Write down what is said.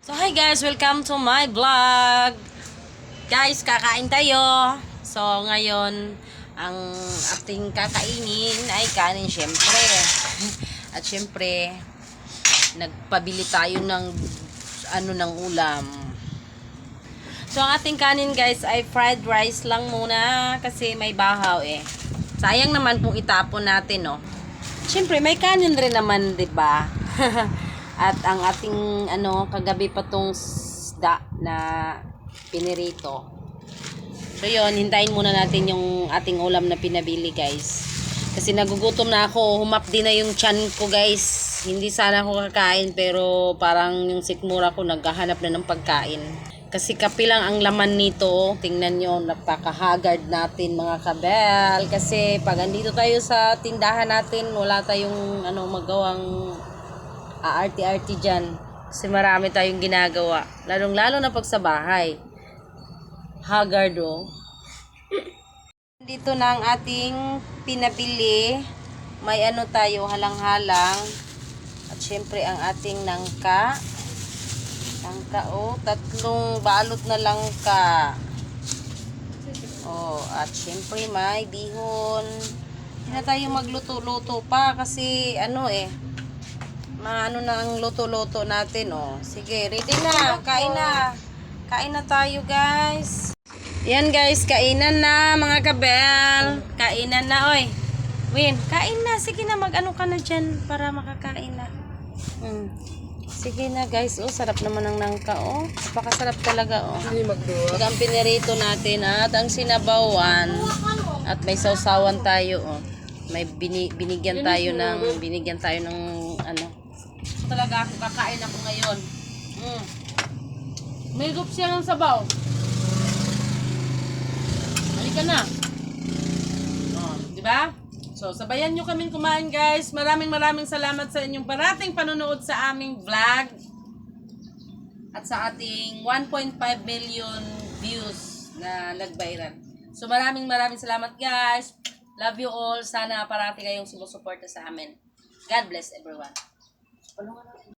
So hi guys, welcome to my vlog. Guys, kakain tayo. So ngayon, ang ating kakainin ay kanin syempre. At syempre, nagpabili tayo ng ng ulam. So ang ating kanin guys ay fried rice lang muna kasi may bahaw eh. Sayang naman kung itapon natin, no. Syempre, may kanin rin naman, 'di ba? At ang ating kagabi pa tong isda na pinirito. So yun, hintayin muna natin yung ating ulam na pinabili guys. Kasi nagugutom na ako, humapdi na yung tiyan ko guys. Hindi sana ako kakain pero parang yung sikmura ko naghahanap na ng pagkain. Kasi kape lang ang laman nito. Tingnan nyo, napaka-haggard natin mga kabel. Kasi pag andito tayo sa tindahan natin, wala tayong magawang aarti-arti dyan. Kasi marami tayong ginagawa. Lalong-lalo na pag sa bahay. Haggard, oh. Dito na ang ating pinabili. May tayo, halang-halang. At syempre ang ating nangka. Langka, oh. 3 balot na langka. Oh, at syempre may bihon. Hindi na tayo magluto-luto pa kasi na ang luto-luto natin, oh. Sige, ready na. Kain na. Kain na tayo, guys. Yan, guys. Kainan na, mga kabel. Kainan na, oy. Win, kain na. Sige na, ka na dyan para makakain na. Sige na, guys. Oh, sarap naman ng nangka, oh. Napakasarap talaga, oh. Pag ang pinirito natin at ang sinabawan at may sausawan tayo, oh. May binigyan tayo ng talaga ako, kakain ako ngayon. May gup siya ng sabaw. Halika na. Oh, di ba? So, sabayan nyo kaming kumain, guys. Maraming salamat sa inyong parating panonood sa aming vlog. At sa ating 1.5 million views na nag-viral. So, maraming salamat, guys. Love you all. Sana parati kayong sumusuporta sa amin. God bless everyone.